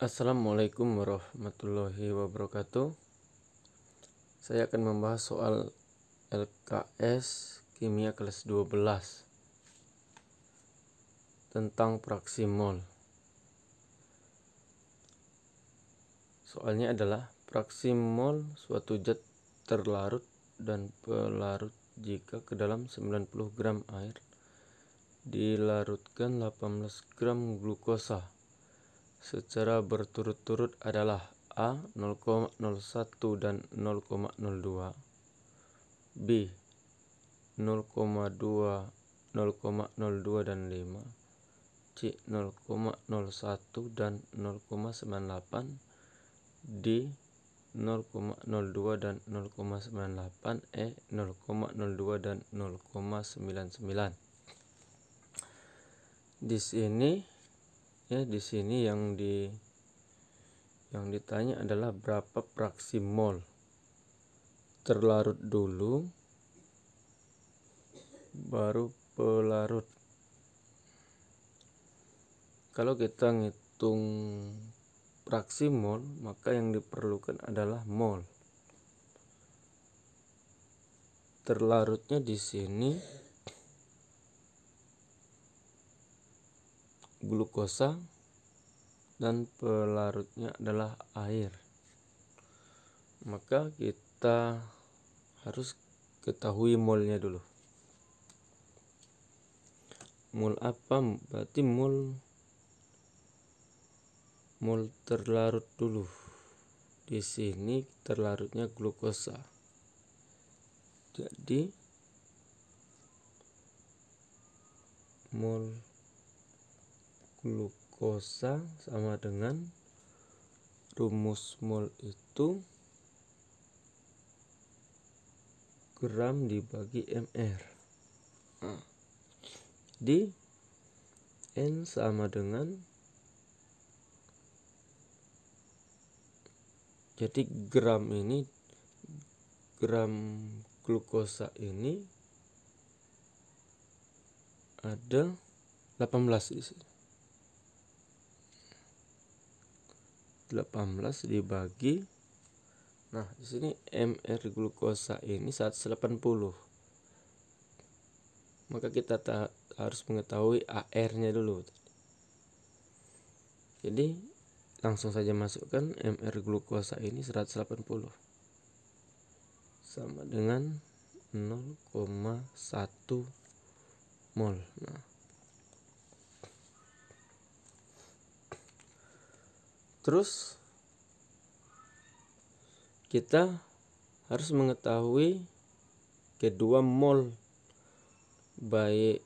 Assalamualaikum warahmatullahi wabarakatuh. Saya akan membahas soal LKS Kimia kelas 12 tentang fraksi mol. Soalnya adalah fraksi mol suatu zat terlarut dan pelarut jika ke dalam 90 gram air dilarutkan 18 gram glukosa secara berturut-turut adalah A 0,01 dan 0,02, B 0,2, 0,02 dan 5, C 0,01 dan 0,98, D 0,02 dan 0,98, E 0,02 dan 0,99. Di sini yang ditanya adalah berapa fraksi mol. Terlarut dulu baru pelarut. Kalau kita ngitung fraksi mol, maka yang diperlukan adalah mol. Terlarutnya di sini glukosa dan pelarutnya adalah air. Maka kita harus ketahui molnya dulu. Mol apa? Berarti mol terlarut dulu. Di sini terlarutnya glukosa. Jadi mol glukosa sama dengan rumus mol itu gram dibagi mr. Di N sama dengan, jadi gram glukosa ini ada 18 di sini. 18 dibagi, nah di sini mr glukosa ini 180. Maka kita harus mengetahui AR-nya dulu. Jadi langsung saja masukkan mr glukosa ini 180 sama dengan 0,1 mol. Nah, terus kita harus mengetahui kedua mol baik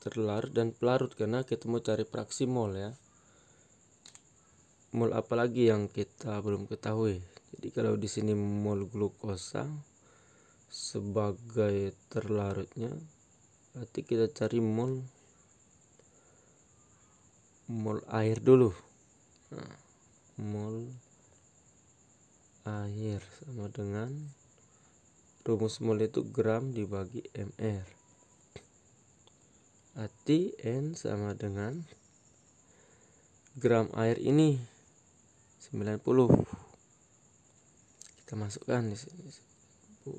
terlarut dan pelarut, karena kita mau cari fraksi mol ya. Mol apalagi yang kita belum ketahui. Jadi kalau di sini mol glukosa sebagai terlarutnya, berarti kita cari mol air dulu. Nah, mol air sama dengan rumus mol itu gram dibagi mr. Arti N sama dengan gram air ini 90. Kita masukkan di sini 10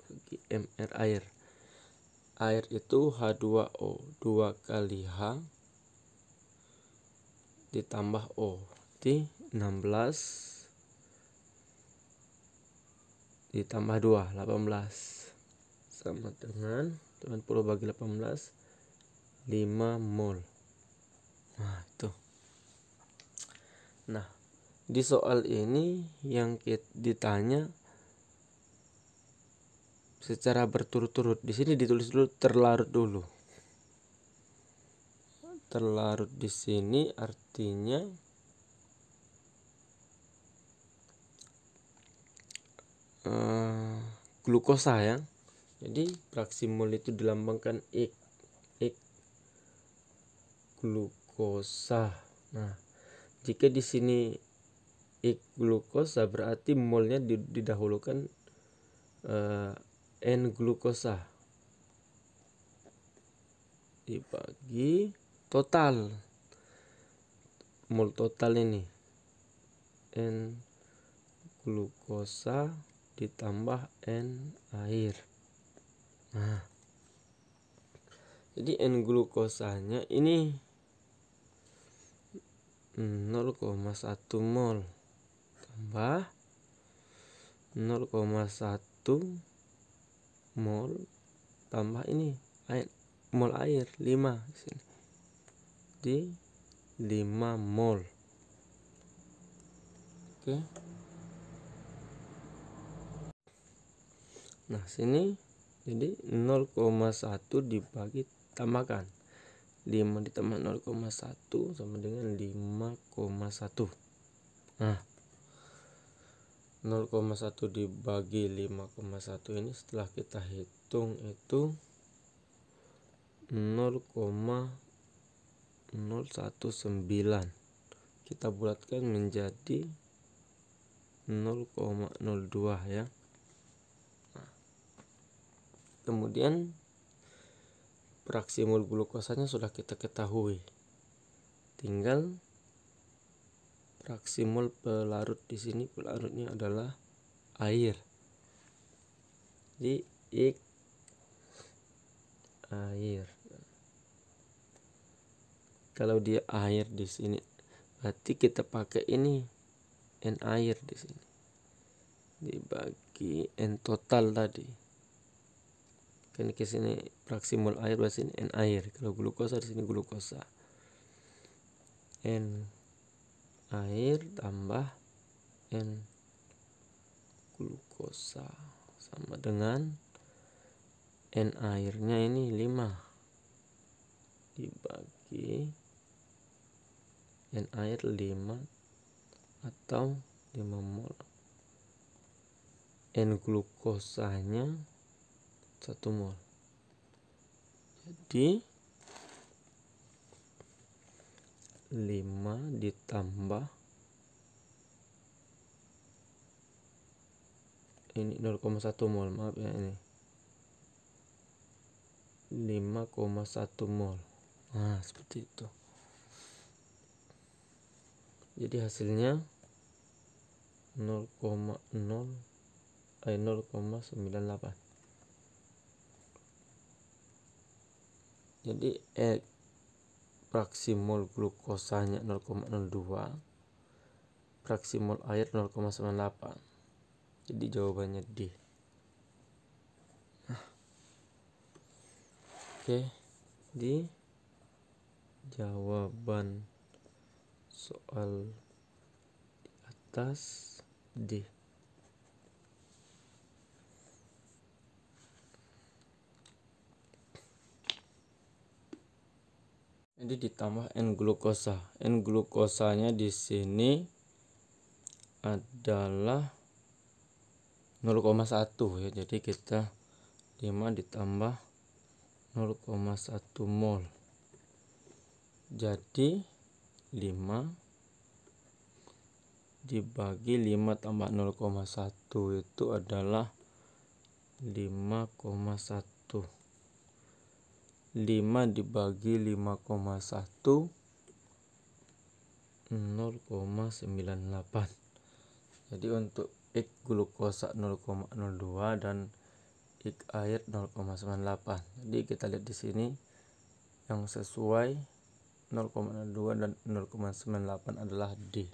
bagi mr air. Air itu H2O, 2 kali H ditambah O, jadi 16 ditambah 2, 18 sama dengan 90 bagi 18, 5 mol. Nah itu. Nah di soal ini yang ditanya secara berturut-turut. Di sini ditulis dulu terlarut dulu. Terlarut di sini artinya glukosa ya. Jadi fraksi mol itu dilambangkan X glukosa. Nah, jika di sini X glukosa berarti molnya didahulukan N glukosa dibagi total mol total ini, N glukosa ditambah N air. Nah, jadi N glukosanya ini 0,1 mol tambah 0,1 mol tambah ini air, mol air 5 di sini. Di 5 mol. Oke. Nah, sini jadi 0,1 dibagi tambahkan 5 ditambah 0,1 sama dengan 5,1. Nah, 0,1 dibagi 5,1 ini setelah kita hitung itu 0,019. Kita bulatkan menjadi 0,02 ya. Nah, kemudian fraksi mol glukosanya sudah kita ketahui. Tinggal fraksi mol pelarut di sini, pelarutnya adalah air. Jadi X air. Kalau dia air di sini, berarti kita pakai ini N air di sini dibagi N total tadi. Kan ke sini fraksi mol air, berarti ini N air. Kalau glukosa di sini glukosa. N air tambah N glukosa sama dengan N airnya ini 5 dibagi N air 5 atau 5 mol. N glukosanya 1 mol. Jadi 5 ditambah ini 0,1 mol, maaf ya, ini 5,1 mol. Nah, seperti itu. Jadi hasilnya 0,98. Jadi fraksi mol glukosanya 0,02, fraksi mol air 0,98. Jadi jawabannya D. Nah, oke, di jawaban soal di atas D. Jadi ditambah N glukosa. N glukosanya di sini adalah 0,1 ya. Jadi kita 5 ditambah 0,1 mol. Jadi 5 dibagi 5 tambah 0,1 itu adalah 5,1. 5 dibagi 5,1 0,98. Jadi untuk X glukosa 0,02 dan X air 0,98. Jadi kita lihat di sini yang sesuai 0,02 dan 0,98 adalah D.